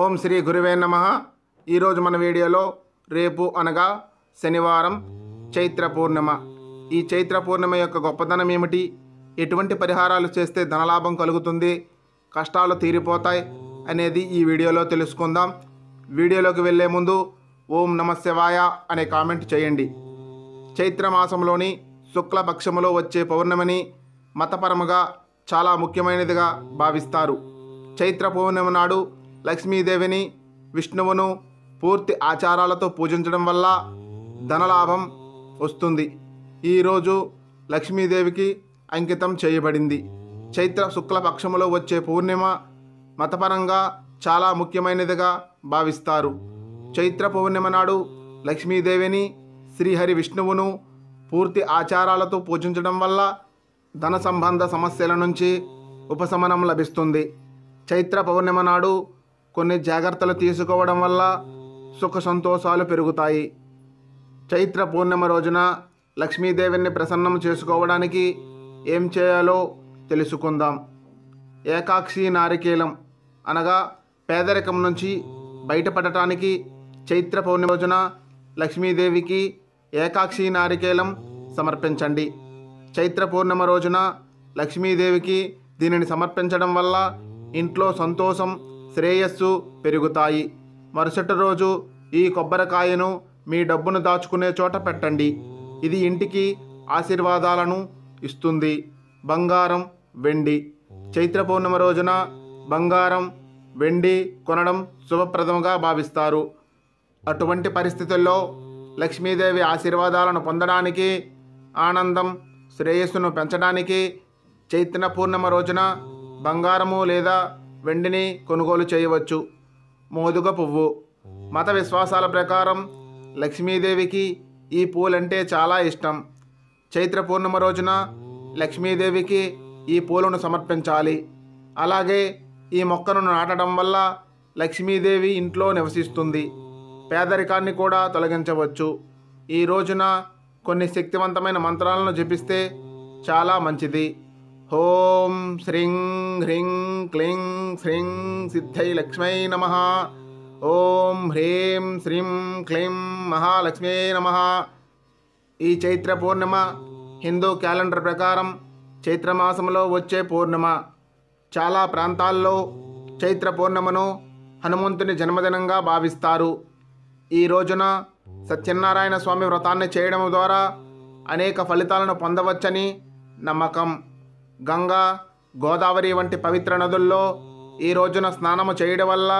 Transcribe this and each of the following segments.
ఓం శ్రీ గురువే నమః. ఈరోజు మన వీడియోలో రేపు అనగా శనివారం చైత్ర పూర్ణిమ. ఈ చైత్ర పూర్ణిమ యొక్క గొప్పదనం ఏమిటి, ఎటువంటి పరిహారాలు చేస్తే ధనలాభం కలుగుతుంది, కష్టాలు తీరిపోతాయి అనేది ఈ వీడియోలో తెలుసుకుందాం. వీడియోలోకి వెళ్ళే ముందు ఓం నమః శివాయ అనే కామెంట్ చేయండి. చైత్ర మాసంలోని శుక్లపక్షములో వచ్చే పౌర్ణమిని మతపరముగా చాలా ముఖ్యమైనదిగా భావిస్తారు. చైత్ర పౌర్ణమి నాడు లక్ష్మీదేవిని, విష్ణువును పూర్తి ఆచారాలతో పూజించడం వల్ల ధనలాభం వస్తుంది. ఈరోజు లక్ష్మీదేవికి అంకితం చేయబడింది. చైత్ర శుక్లపక్షములో వచ్చే పూర్ణిమ మతపరంగా చాలా ముఖ్యమైనదిగా భావిస్తారు. చైత్ర పౌర్ణిమ నాడు లక్ష్మీదేవిని, శ్రీహరి విష్ణువును పూర్తి ఆచారాలతో పూజించడం వల్ల ధన సంబంధ సమస్యల నుంచి ఉపశమనం లభిస్తుంది. చైత్ర పౌర్ణిమ నాడు కొన్ని జాగ్రత్తలు తీసుకోవడం వల్ల సుఖ సంతోషాలు పెరుగుతాయి. చైత్ర పూర్ణిమ రోజున లక్ష్మీదేవిని ప్రసన్నం చేసుకోవడానికి ఏం చేయాలో తెలుసుకుందాం. ఏకాక్షి నారికేలం అనగా పేదరికం నుంచి బయటపడటానికి చైత్ర పౌర్ణిమ రోజున లక్ష్మీదేవికి ఏకాక్షి నారికేలం సమర్పించండి. చైత్ర పూర్ణిమ రోజున లక్ష్మీదేవికి దీనిని సమర్పించడం వల్ల ఇంట్లో సంతోషం, శ్రేయస్సు పెరుగుతాయి. మరుసటి రోజు ఈ కొబ్బరికాయను మీ డబ్బును దాచుకునే చోట పెట్టండి. ఇది ఇంటికి ఆశీర్వాదాలను ఇస్తుంది. బంగారం, వెండి. చైత్ర పౌర్ణిమ రోజున బంగారం, వెండి కొనడం శుభప్రదంగా భావిస్తారు. అటువంటి పరిస్థితుల్లో లక్ష్మీదేవి ఆశీర్వాదాలను పొందడానికి, ఆనందం, శ్రేయస్సును పెంచడానికి చైత్ర పూర్ణిమ రోజున బంగారము లేదా వెండిని కొనుగోలు చేయవచ్చు. మోదుగ పువ్వు. మత విశ్వాసాల ప్రకారం లక్ష్మీదేవికి ఈ పూలంటే చాలా ఇష్టం. చైత్ర పూర్ణిమ రోజున లక్ష్మీదేవికి ఈ పూలను సమర్పించాలి. అలాగే ఈ మొక్కను నాటడం వల్ల లక్ష్మీదేవి ఇంట్లో నివసిస్తుంది. పేదరికాన్ని కూడా తొలగించవచ్చు. ఈ రోజున కొన్ని శక్తివంతమైన మంత్రాలను జపిస్తే చాలా మంచిది. ఓం శ్రీం హ్రీం క్లీం శ్రీం సిద్ధై లక్ష్మై నమః. ఓం హ్రీం శ్రీం క్లీం మహాలక్ష్మీ నమః. ఈ చైత్ర పూర్ణిమ హిందూ క్యాలెండర్ ప్రకారం చైత్రమాసంలో వచ్చే పూర్ణిమ. చాలా ప్రాంతాల్లో చైత్ర పూర్ణిమను హనుమంతుని జన్మదినంగా భావిస్తారు. ఈ రోజున సత్యనారాయణ స్వామి వ్రతాన్ని చేయడం ద్వారా అనేక ఫలితాలను పొందవచ్చని నమ్మకం. గంగా, గోదావరి వంటి పవిత్ర నదుల్లో ఈ రోజున స్నానము చేయడం వల్ల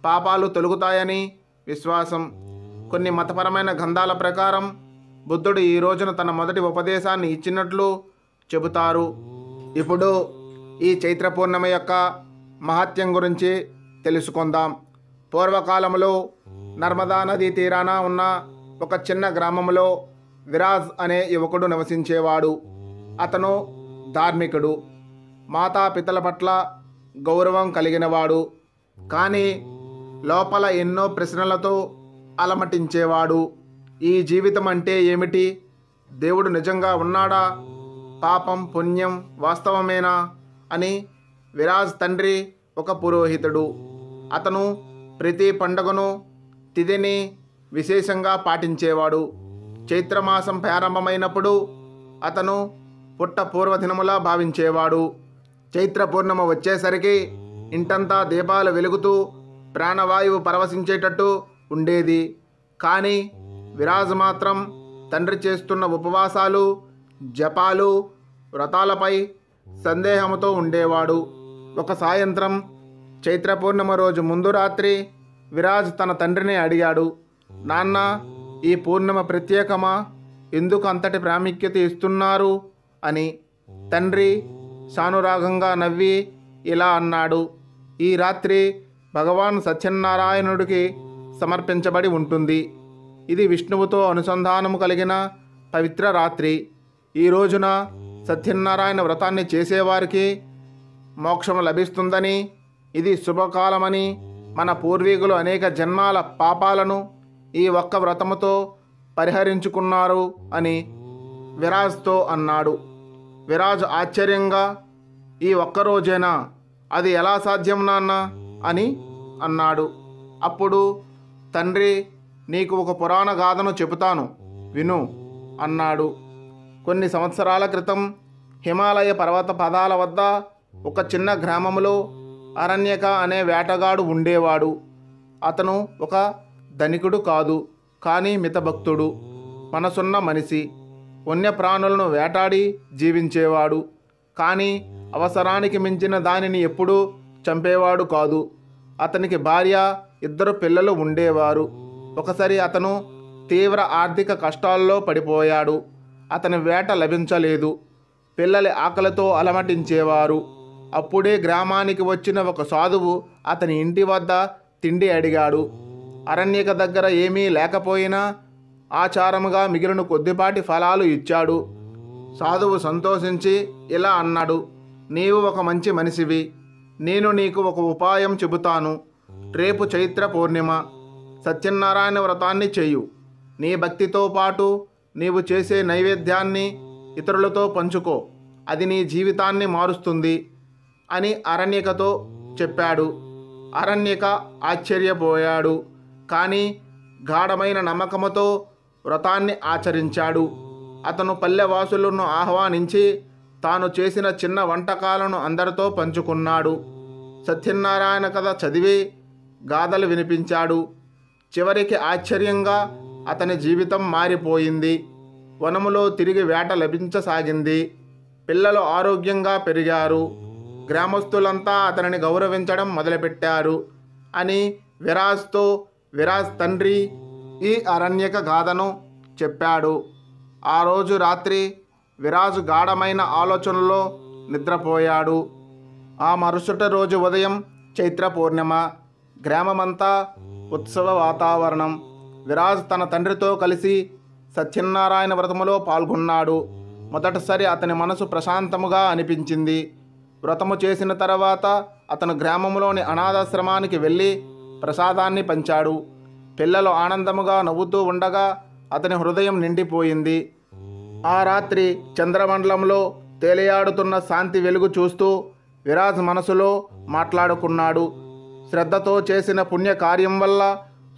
పాపాలు తొలగుతాయని విశ్వాసం. కొన్ని మతపరమైన గ్రంథాల ప్రకారం బుద్ధుడు ఈ రోజున తన మొదటి ఉపదేశాన్ని ఇచ్చినట్లు చెబుతారు. ఇప్పుడు ఈ చైత్ర పూర్ణిమ యొక్క మహత్యం గురించి తెలుసుకుందాం. పూర్వకాలంలో నర్మదా నదీ తీరాన ఉన్న ఒక చిన్న గ్రామంలో విరాజ్ అనే యువకుడు నివసించేవాడు. అతను ధార్మికుడు, మాతాపితల పట్ల గౌరవం కలిగినవాడు. కానీ లోపల ఎన్నో ప్రశ్నలతో అలమటించేవాడు. ఈ జీవితం అంటే ఏమిటి? దేవుడు నిజంగా ఉన్నాడా? పాపం, పుణ్యం వాస్తవమేనా అని. విరాజ్ తండ్రి ఒక పురోహితుడు. అతను ప్రతి పండుగను, తిథిని విశేషంగా పాటించేవాడు. చైత్రమాసం ప్రారంభమైనప్పుడు అతను పుట్ట పూర్వదినములా భావించేవాడు. చైత్ర పూర్ణిమ వచ్చేసరికి ఇంటంతా దీపాలు వెలుగుతూ ప్రాణవాయువు పరవశించేటట్టు ఉండేది. కానీ విరాజ్ మాత్రం తండ్రి చేస్తున్న ఉపవాసాలు, జపాలు, వ్రతాలపై సందేహంతో ఉండేవాడు. ఒక సాయంత్రం చైత్ర పూర్ణిమ రోజు ముందు రాత్రి విరాజ్ తన తండ్రిని అడిగాడు, నాన్న, ఈ పూర్ణిమ ప్రత్యేకమా? ఎందుకు అంతటి ప్రాముఖ్యత ఇస్తున్నారు అని. తండ్రి సానురాగంగా నవ్వి ఇలా అన్నాడు, ఈ రాత్రి భగవాన్ సత్యనారాయణుడికి సమర్పించబడి ఉంటుంది. ఇది విష్ణువుతో అనుసంధానము కలిగిన పవిత్ర రాత్రి. ఈ రోజున సత్యనారాయణ వ్రతాన్ని చేసేవారికి మోక్షం లభిస్తుందని, ఇది శుభకాలమని మన పూర్వీకులు అనేక జన్మాల పాపాలను ఈ ఒక్క వ్రతముతో పరిహరించుకున్నారు అని విరాజ్తో అన్నాడు. విరాజ్ ఆశ్చర్యంగా, ఈ ఒక్కరోజేనా? అది ఎలా సాధ్యం నాన్న అని అన్నాడు. అప్పుడు తండ్రి, నీకు ఒక పురాణ గాథను చెబుతాను, విను అన్నాడు. కొన్ని సంవత్సరాల క్రితం హిమాలయ పర్వత పదాల వద్ద ఒక చిన్న గ్రామంలో అరణ్యక అనే వేటగాడు ఉండేవాడు. అతను ఒక ధనికుడు కాదు, కానీ మితభక్తుడు, మనసున్న మనిషి. వన్యప్రాణులను వేటాడి జీవించేవాడు, కానీ అవసరానికి మించిన దానిని ఎప్పుడూ చంపేవాడు కాదు. అతనికి భార్య, 2 పిల్లలు ఉండేవారు. ఒకసారి అతను తీవ్ర ఆర్థిక కష్టాల్లో పడిపోయాడు. అతని వేట లభించలేదు. పిల్లలు ఆకలితో అలమటించేవారు. అప్పుడే గ్రామానికి వచ్చిన ఒక సాధువు అతని ఇంటి వద్ద తిండి అడిగాడు. అరణ్యక దగ్గర ఏమీ లేకపోయినా ఆచారముగా మిగిలిన కొద్దిపాటి ఫలాలు ఇచ్చాడు. సాధువు సంతోషించి ఇలా అన్నాడు, నీవు ఒక మంచి మనిషివి. నేను నీకు ఒక ఉపాయం చెబుతాను. రేపు చైత్ర పూర్ణిమ, సత్యనారాయణ వ్రతాన్ని చెయ్యు. నీ భక్తితో పాటు నీవు చేసే నైవేద్యాన్ని ఇతరులతో పంచుకో. అది నీ జీవితాన్ని మారుస్తుంది అని అరణ్యకతో చెప్పాడు. అరణ్యక ఆశ్చర్యపోయాడు, కానీ గాఢమైన నమ్మకముతో వ్రతాన్ని ఆచరించాడు. అతను పల్లెవాసులను ఆహ్వానించి తాను చేసిన చిన్న వంటకాలను అందరితో పంచుకున్నాడు. సత్యనారాయణ కథ చదివి గాథలు వినిపించాడు. చివరికి ఆశ్చర్యంగా అతని జీవితం మారిపోయింది. వనములో తిరిగి వేట లభించసాగింది. పిల్లలు ఆరోగ్యంగా పెరిగారు. గ్రామస్తులంతా అతనిని గౌరవించడం మొదలుపెట్టారు అని విరాజ్ తండ్రి ఈ అరణ్యక గాథను చెప్పాడు. ఆ రోజు రాత్రి విరాజు గాఢమైన ఆలోచనలో నిద్రపోయాడు. ఆ మరుసటి రోజు ఉదయం చైత్ర పూర్ణిమ. గ్రామమంతా ఉత్సవ వాతావరణం. విరాజ్ తన తండ్రితో కలిసి సత్యనారాయణ వ్రతములో పాల్గొన్నాడు. మొదటిసారి అతని మనసు ప్రశాంతముగా అనిపించింది. వ్రతము చేసిన తర్వాత అతను గ్రామంలోని అనాథాశ్రమానికి వెళ్ళి ప్రసాదాన్ని పంచాడు. పిల్లలు ఆనందముగా నవ్వుతూ ఉండగా అతని హృదయం నిండిపోయింది. ఆ రాత్రి చంద్రమండలంలో తేలియాడుతున్న శాంతి వెలుగు చూస్తూ విరాజ్ మనసులో మాట్లాడుకున్నాడు. శ్రద్ధతో చేసిన పుణ్యకార్యం వల్ల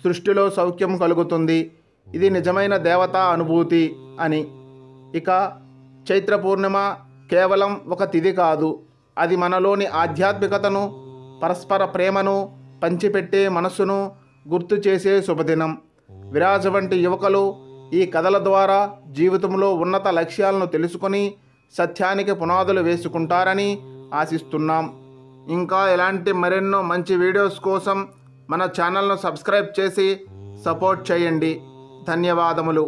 సృష్టిలో సౌఖ్యం కలుగుతుంది. ఇది నిజమైన దేవతా అనుభూతి అని. ఇక చైత్ర పూర్ణిమ కేవలం ఒక తిథి కాదు, అది మనలోని ఆధ్యాత్మికతను, పరస్పర ప్రేమను పంచిపెట్టే మనస్సును గుర్తు చేసే శుభదినం. విరాజ్ వంటి యువకులు ఈ కథల ద్వారా జీవితంలో ఉన్నత లక్ష్యాలను తెలుసుకొని సత్యానికి పునాదులు వేసుకుంటారని ఆశిస్తున్నాం. ఇంకా ఇలాంటి మరెన్నో మంచి వీడియోస్ కోసం మన ఛానల్ను సబ్స్క్రైబ్ చేసి సపోర్ట్ చేయండి. ధన్యవాదములు.